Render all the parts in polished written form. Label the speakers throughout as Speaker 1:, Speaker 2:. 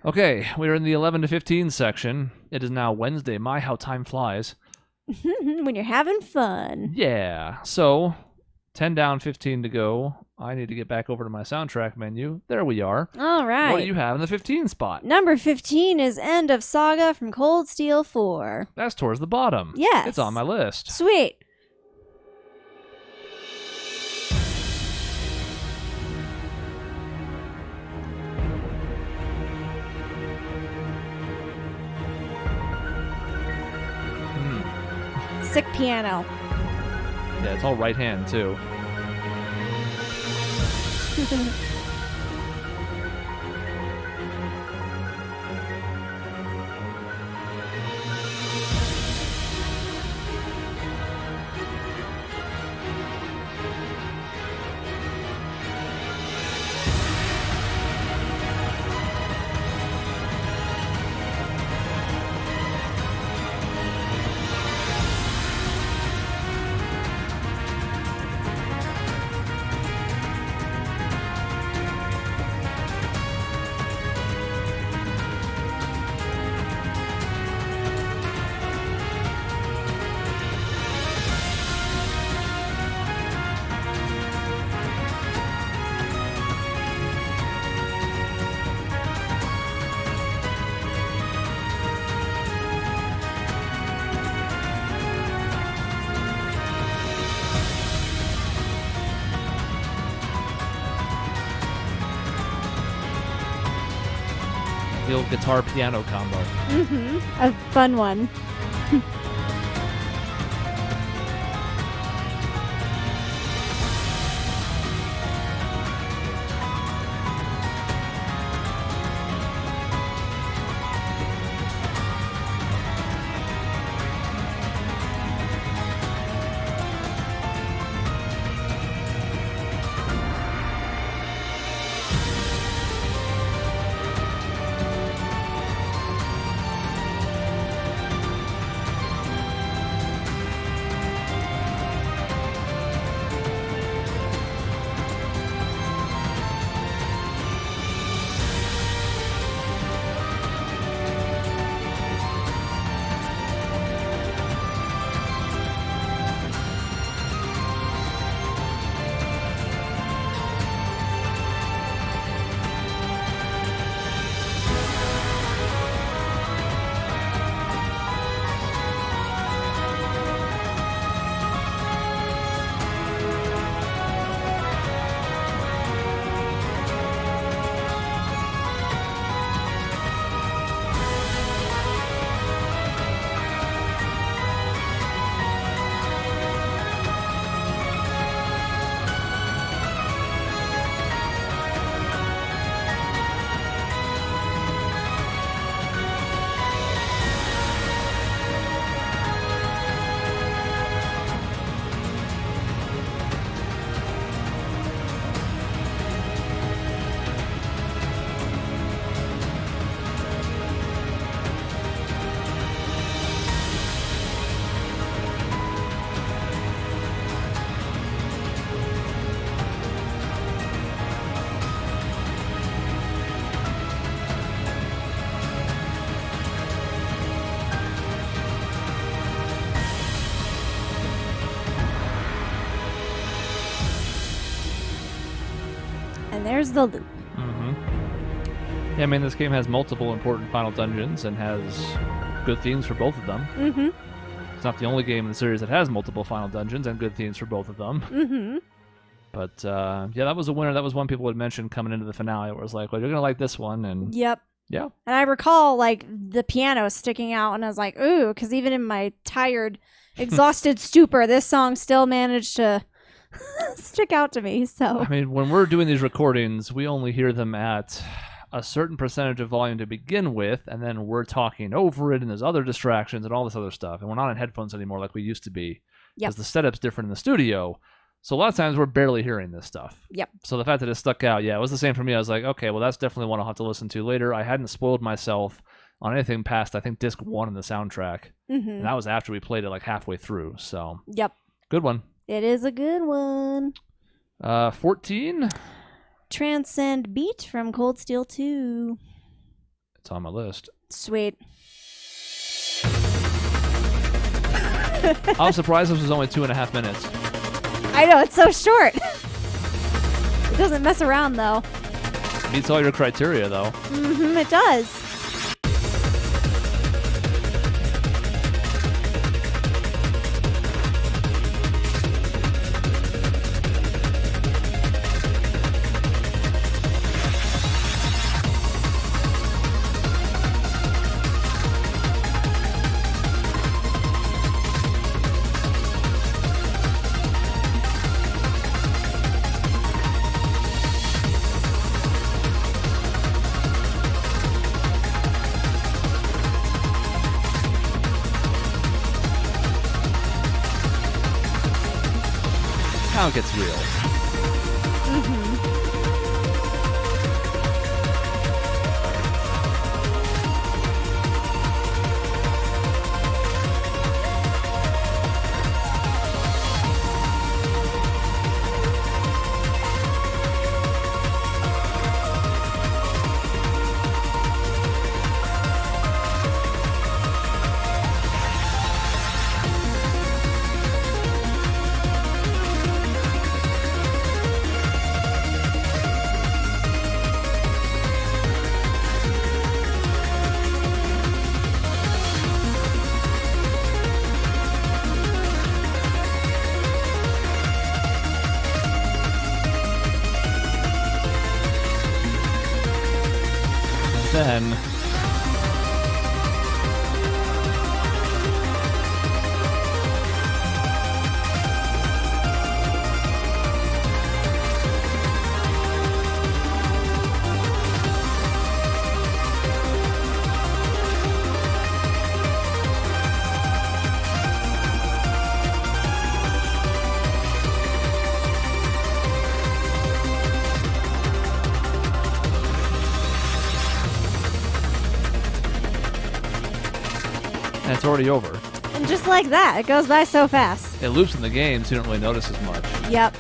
Speaker 1: Okay, we're in the 11 to 15 section. It is now Wednesday. My, how time flies.
Speaker 2: When you're having fun.
Speaker 1: Yeah. So, 10 down, 15 to go. I need to get back over to my soundtrack menu. There we are.
Speaker 2: All right.
Speaker 1: What do you have in the 15 spot?
Speaker 2: Number 15 is End of Saga from Cold Steel 4.
Speaker 1: That's towards the bottom.
Speaker 2: Yes.
Speaker 1: It's on my list.
Speaker 2: Sweet. Sick piano.
Speaker 1: Yeah, it's all right hand, too. The old guitar-piano combo.
Speaker 2: A fun one. And there's the loop.
Speaker 1: Yeah, I mean, this game has multiple important final dungeons and has good themes for both of them. It's not the only game in the series that has multiple final dungeons and good themes for both of them. But, yeah, that was a winner. That was one people had mentioned coming into the finale where it was like, well, you're going to like this one. And
Speaker 2: Yep.
Speaker 1: Yeah.
Speaker 2: And I recall, like, the piano sticking out, and I was like, ooh, because even in my tired, exhausted stupor, this song still managed to stick out to me. So
Speaker 1: I mean, when we're doing these recordings, we only hear them at a certain percentage of volume to begin with, and then we're talking over it, and there's other distractions and all this other stuff. And we're not in headphones anymore like we used to be. Because the setup's different in the studio. So a lot of times we're barely hearing this stuff.
Speaker 2: Yep.
Speaker 1: So the fact that it stuck out, yeah, it was the same for me. I was like, okay, well, that's definitely one I'll have to listen to later. I hadn't spoiled myself on anything past, I think, disc 1 in the soundtrack. And that was after we played it like halfway through. So
Speaker 2: Yep.
Speaker 1: Good one.
Speaker 2: It is a good one.
Speaker 1: 14?
Speaker 2: Transcend Beat from Cold Steel 2.
Speaker 1: It's on my list.
Speaker 2: Sweet.
Speaker 1: I was surprised this was only 2.5 minutes.
Speaker 2: I know, it's so short. It doesn't mess around, though.
Speaker 1: Meets all your criteria, though.
Speaker 2: Mm-hmm, it does.
Speaker 1: Now it gets real.
Speaker 2: Mm-hmm.
Speaker 1: Then and it's already over.
Speaker 2: And just like that, it goes by so fast.
Speaker 1: It loops in the game, so you don't really notice as much.
Speaker 2: Yep.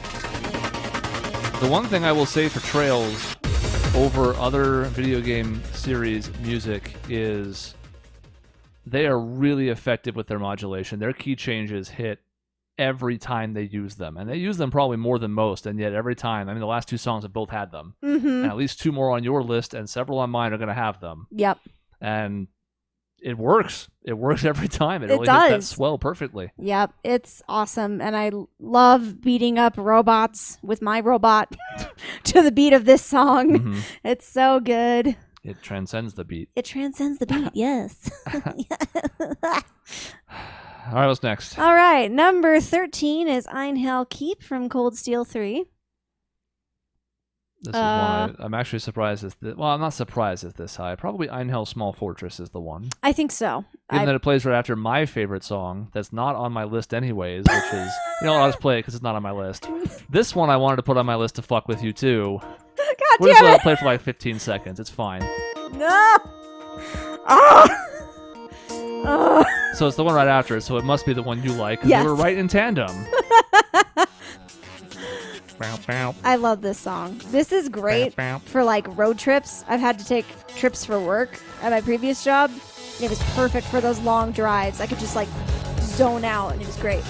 Speaker 1: The one thing I will say for Trails over other video game series music is they are really effective with their modulation. Their key changes hit every time they use them. And they use them probably more than most, and yet every time. I mean, the last two songs have both had them.
Speaker 2: Mm-hmm.
Speaker 1: And at least 2 more on your list, and several on mine are going to have them.
Speaker 2: Yep.
Speaker 1: And it works. It works every time. It really
Speaker 2: does.
Speaker 1: hits that swell perfectly.
Speaker 2: Yep, it's awesome. And I love beating up robots with my robot to the beat of this song.
Speaker 1: Mm-hmm.
Speaker 2: It's so good.
Speaker 1: It transcends the beat.
Speaker 2: It transcends the beat, yes.
Speaker 1: All right, what's next?
Speaker 2: All right, number 13 is Einhell Keep from Cold Steel 3.
Speaker 1: This is one I'm actually surprised it's well, I'm not surprised it's this high. Probably Einhell Small Fortress is the one.
Speaker 2: I think so.
Speaker 1: Given that it plays right after my favorite song that's not on my list anyways, which is, you know what, I'll just play it because it's not on my list. This one I wanted to put on my list to fuck with you too.
Speaker 2: God
Speaker 1: We'll just
Speaker 2: damn
Speaker 1: let
Speaker 2: it!
Speaker 1: it play for like 15 seconds. It's fine.
Speaker 2: No! Ah! Oh.
Speaker 1: So it's the one right after it, so it must be the one you like because
Speaker 2: Yes.
Speaker 1: we were right in tandem.
Speaker 2: I love this song. This is great for like road trips. I've had to take trips for work at my previous job. And it was perfect for those long drives. I could just like zone out and it was great.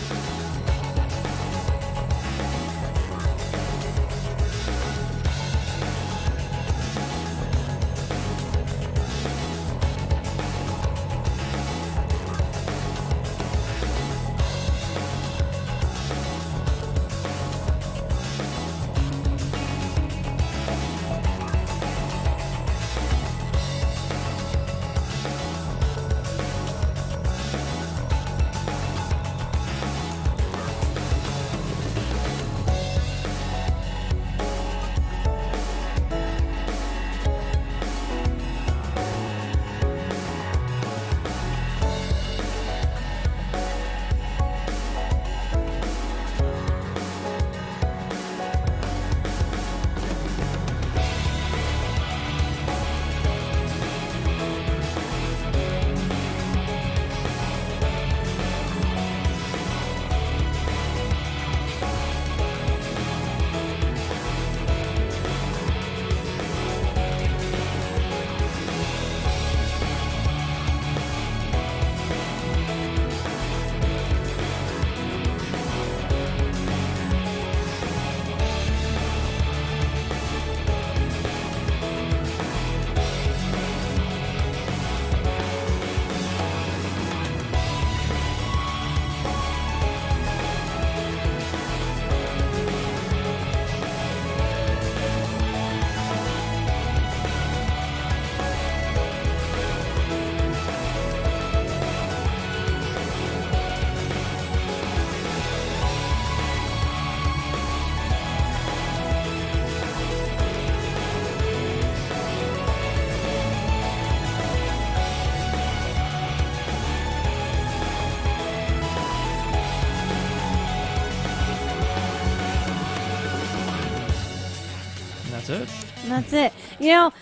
Speaker 1: it.
Speaker 2: And that's it. You know,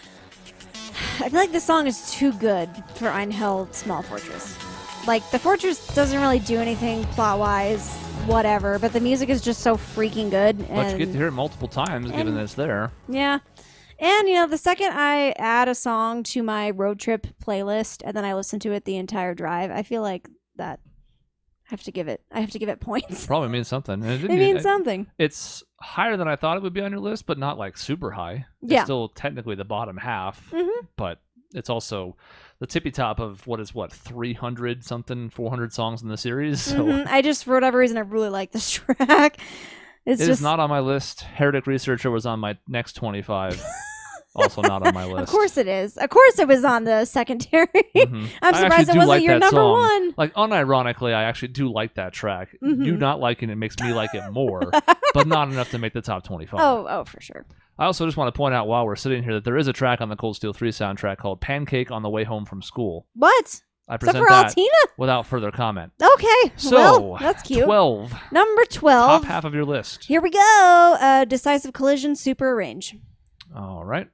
Speaker 2: I feel like this song is too good for Einhell Small Fortress. Like, the fortress doesn't really do anything plot-wise, whatever, but the music is just so freaking good.
Speaker 1: But you get to hear it multiple times, given that it's there.
Speaker 2: Yeah. And, you know, the second I add a song to my road trip playlist and then I listen to it the entire drive, I feel like that I have to give it points.
Speaker 1: Probably means something. And
Speaker 2: it means something.
Speaker 1: It's higher than I thought it would be on your list, but not like super high.
Speaker 2: Yeah.
Speaker 1: It's still technically the bottom half, but it's also the tippy top of 300 something, 400 songs in the series. So
Speaker 2: I just, for whatever reason, I really like this track. It
Speaker 1: is not on my list. Heretic Researcher was on my next 25. Also not on my list.
Speaker 2: Of course it is. Of course it was on the secondary. I'm surprised it wasn't your number one.
Speaker 1: Like, unironically, I actually do like that track. You not liking it makes me like it more, but not enough to make the top 25.
Speaker 2: Oh, for sure.
Speaker 1: I also just want to point out while we're sitting here that there is a track on the Cold Steel 3 soundtrack called Pancake on the Way Home from School.
Speaker 2: What?
Speaker 1: I present
Speaker 2: for
Speaker 1: that
Speaker 2: Altina?
Speaker 1: Without further comment.
Speaker 2: Okay.
Speaker 1: So,
Speaker 2: well, that's cute.
Speaker 1: 12.
Speaker 2: Number 12.
Speaker 1: Top half of your list.
Speaker 2: Here we go. Decisive Collision Super Arrange.
Speaker 1: All right.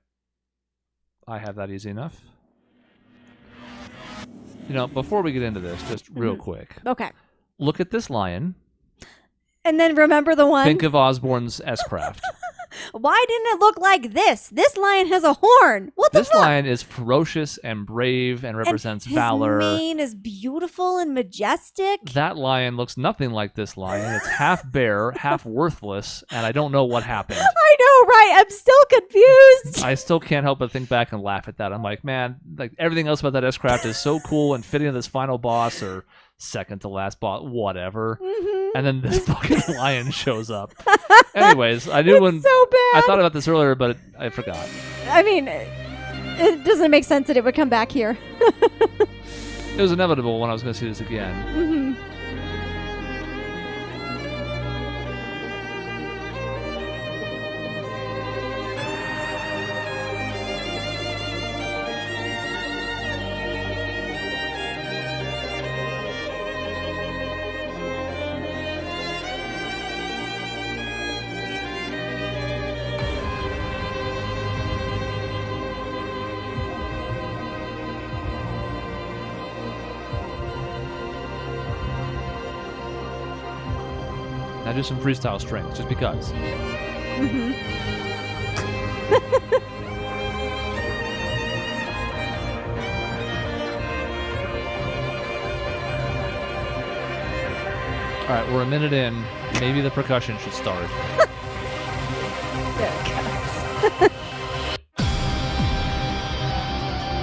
Speaker 1: I have that easy enough. You know, before we get into this, just real quick.
Speaker 2: Okay.
Speaker 1: Look at this lion.
Speaker 2: And then remember the one.
Speaker 1: Think of Osborne's S-Craft.
Speaker 2: Why didn't it look like this? This lion has a horn. What the fuck?
Speaker 1: This lion is ferocious and brave and represents valor.
Speaker 2: His mane is beautiful and majestic.
Speaker 1: That lion looks nothing like this lion. It's half bear, half worthless, and I don't know what happened.
Speaker 2: I know, right? I'm still confused.
Speaker 1: I still can't help but think back and laugh at that. I'm like, man, like everything else about that S-Craft is so cool and fitting to this final boss or second to last boss, whatever. And then this fucking lion shows up. Anyways, I knew when
Speaker 2: so bad.
Speaker 1: I thought about this earlier, but I forgot.
Speaker 2: I mean, it doesn't make sense that it would come back here.
Speaker 1: It was inevitable when I was going to see this again. Now do some freestyle strings, just because. All right, we're a minute in. Maybe the percussion should start.
Speaker 2: There it goes.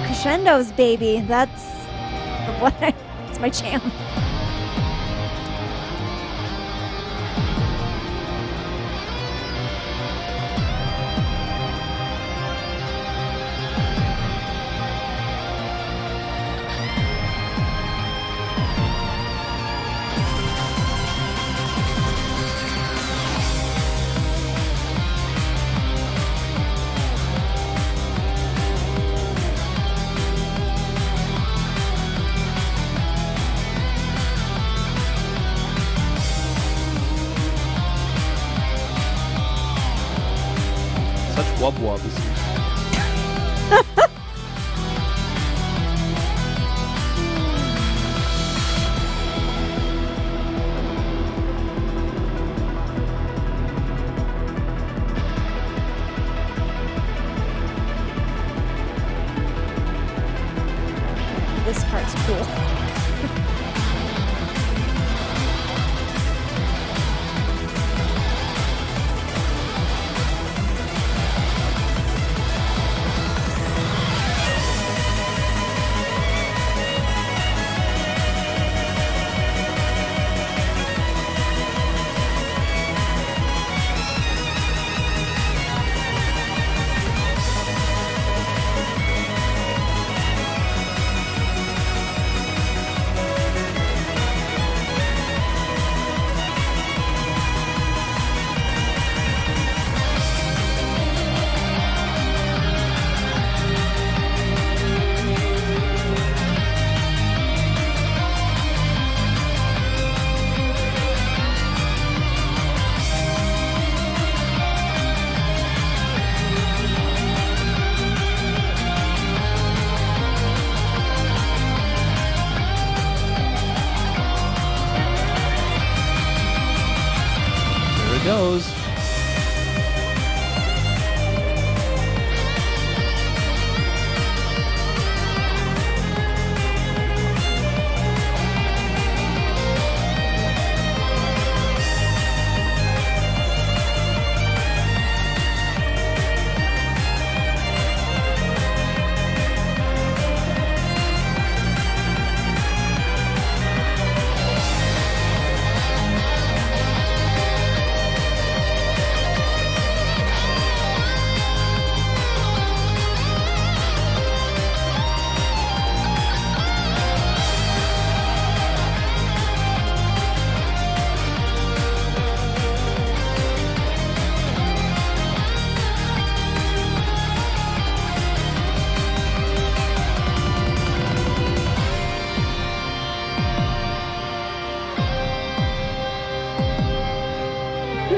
Speaker 2: Crescendos, baby. That's it's my jam.
Speaker 1: Wub wubs.
Speaker 2: This part's cool.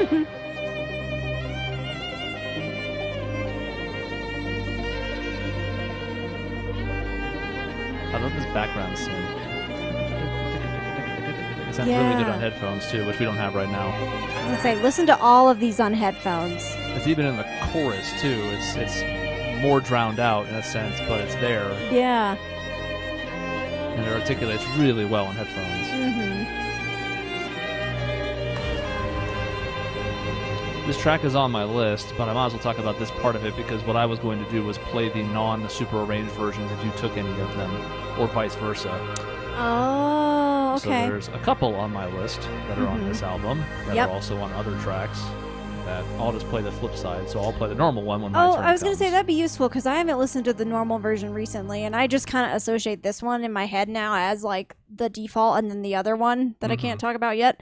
Speaker 1: I love this background synth. It sounds really good on headphones too, which we don't have right now.
Speaker 2: I was gonna say, listen to all of these on headphones.
Speaker 1: It's even in the chorus too. It's more drowned out in a sense, but it's there.
Speaker 2: Yeah.
Speaker 1: And it articulates really well on headphones. This track is on my list, but I might as well talk about this part of it because what I was going to do was play the non-super arranged versions if you took any of them, or vice versa.
Speaker 2: Oh, okay.
Speaker 1: So there's a couple on my list that are on this album that are also on other tracks. That I'll just play the flip side, so I'll play the normal one when my turn
Speaker 2: I was going to
Speaker 1: comes.
Speaker 2: say that'd be useful because I haven't listened to the normal version recently, and I just kind of associate this one in my head now as like the default, and then the other one that I can't talk about yet.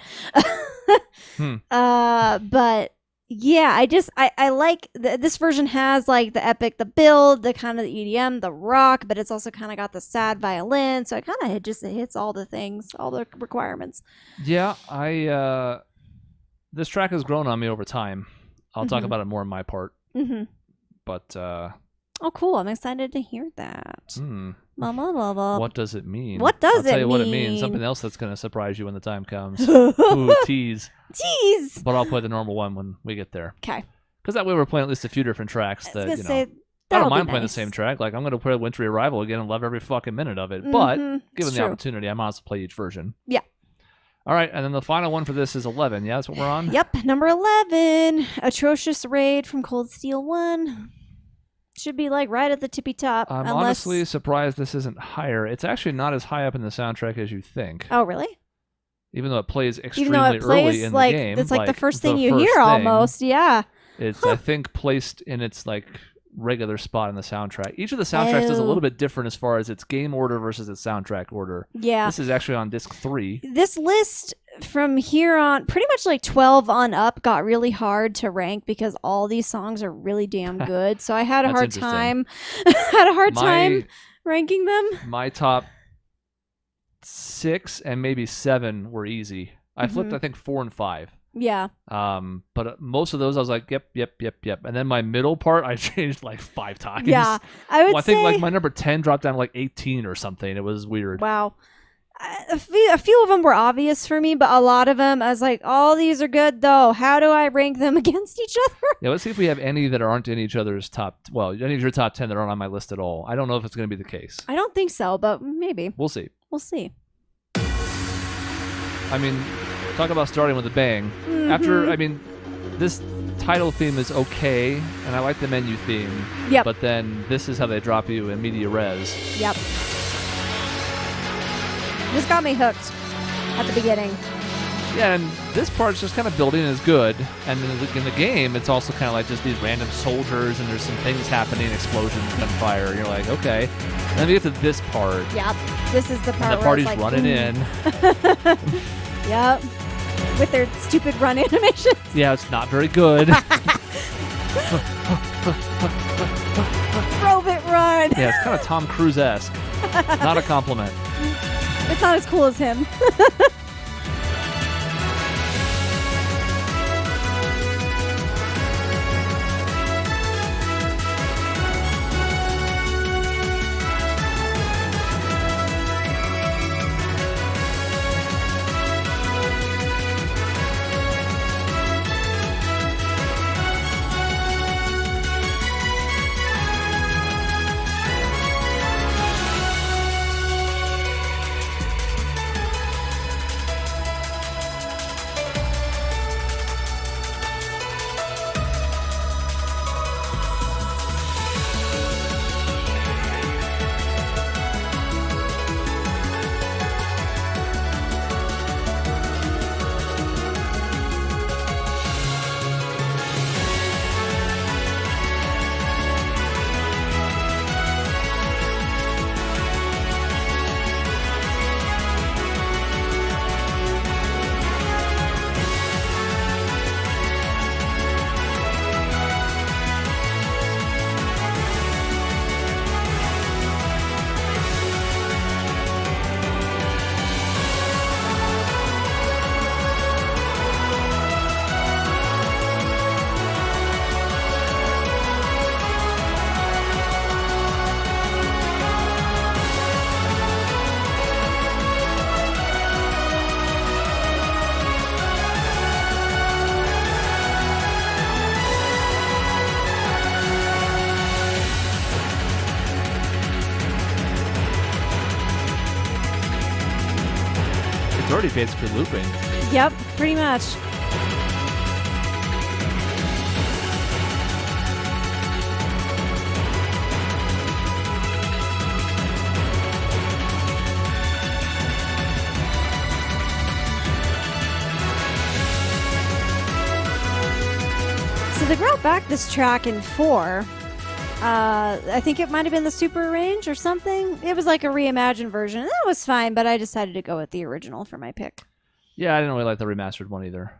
Speaker 2: But yeah, I like this version has like the epic, the build, the kind of the EDM, the rock, but it's also kind of got the sad violin, so it kind of it hits all the things, all the requirements.
Speaker 1: Yeah, this track has grown on me over time. I'll talk about it more in my part. But
Speaker 2: oh, cool! I'm excited to hear that.
Speaker 1: What does it mean?
Speaker 2: What does
Speaker 1: I'll tell you
Speaker 2: mean?
Speaker 1: what it means. Something else that's going to surprise you when the time comes. Ooh, tease.
Speaker 2: Tease.
Speaker 1: But I'll play the normal one when we get there.
Speaker 2: Okay.
Speaker 1: Because that way we're playing at least a few different tracks that,
Speaker 2: I
Speaker 1: don't mind playing the same track. Like, I'm going to play Wintry Arrival again and love every fucking minute of it. But, given the opportunity, I might as well play each version.
Speaker 2: Yeah.
Speaker 1: All right, and then the final one for this is 11. Yeah, that's what we're on?
Speaker 2: Yep, number 11. Atrocious Raid from Cold Steel 1. Should be like right at the tippy top.
Speaker 1: I'm honestly surprised this isn't higher. It's actually not as high up in the soundtrack as you think.
Speaker 2: Oh, really?
Speaker 1: Even though it plays extremely early in the game.
Speaker 2: It's like the first thing you hear almost, yeah.
Speaker 1: It's, I think, placed in its like regular spot in the soundtrack. Each of the soundtracks is a little bit different as far as its game order versus its soundtrack order.
Speaker 2: Yeah.
Speaker 1: This is actually on disc 3.
Speaker 2: This list from here on, pretty much like 12 on up, got really hard to rank because all these songs are really damn good. So I had a hard time. Ranking them.
Speaker 1: My top 6 and maybe 7 were easy. I flipped, I think, 4 and 5.
Speaker 2: Yeah.
Speaker 1: But most of those I was like, yep. And then my middle part I changed like 5 times.
Speaker 2: Yeah. I think
Speaker 1: like my number 10 dropped down to like 18 or something. It was weird.
Speaker 2: Wow. A few of them were obvious for me, but a lot of them I was like, all these are good though. How do I rank them against each other?
Speaker 1: Yeah, let's see if we have any that aren't in each other's any of your top 10 that aren't on my list at all. I don't know if it's going to be the case.
Speaker 2: I don't think so, but maybe.
Speaker 1: We'll see.
Speaker 2: I
Speaker 1: mean, talk about starting with a bang. This title theme is okay, and I like the menu theme.
Speaker 2: Yep.
Speaker 1: But then this is how they drop you in media res.
Speaker 2: Yep. This got me hooked at the beginning.
Speaker 1: Yeah, and this part's just kind of building is good. And in the game, it's also kind of like just these random soldiers, and there's some things happening, explosions, gunfire. And you're like, okay. And then we get to this part.
Speaker 2: Yep. This is the part
Speaker 1: and the
Speaker 2: where
Speaker 1: party's
Speaker 2: it's like,
Speaker 1: running in.
Speaker 2: Yep. With their stupid run animations.
Speaker 1: Yeah, it's not very good.
Speaker 2: Robot run.
Speaker 1: Yeah, it's kind of Tom Cruise-esque. Not a compliment.
Speaker 2: It's not as cool as him.
Speaker 1: already basically looping.
Speaker 2: Yep, pretty much. So they brought back this track in 4. I think it might have been the Super Range or something. It was like a reimagined version. That was fine, but I decided to go with the original for my pick.
Speaker 1: Yeah, I didn't really like the remastered one either.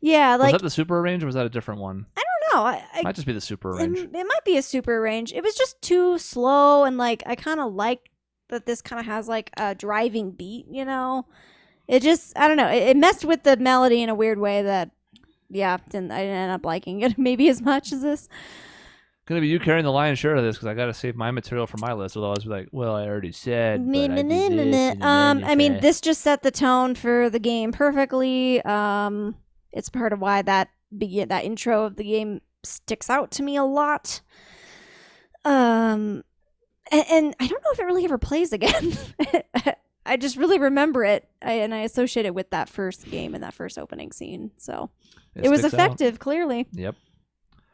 Speaker 2: Yeah, like...
Speaker 1: Was that the Super Range or was that a different one?
Speaker 2: I don't know.
Speaker 1: It might just be the Super Range.
Speaker 2: It might be a Super Range. It was just too slow, and like I kind of like that this kind of has like a driving beat, you know? It just, I don't know. It messed with the melody in a weird way that, yeah, I didn't end up liking it maybe as much as this.
Speaker 1: Gonna be you carrying the lion's share of this because I gotta save my material for my list. Otherwise, be like, well, I already said. But I did this,
Speaker 2: I mean, this just set the tone for the game perfectly. It's part of why that intro of the game sticks out to me a lot. And I don't know if it really ever plays again. I just really remember it, and I associate it with that first game and that first opening scene. So it was effective, clearly.
Speaker 1: Yep.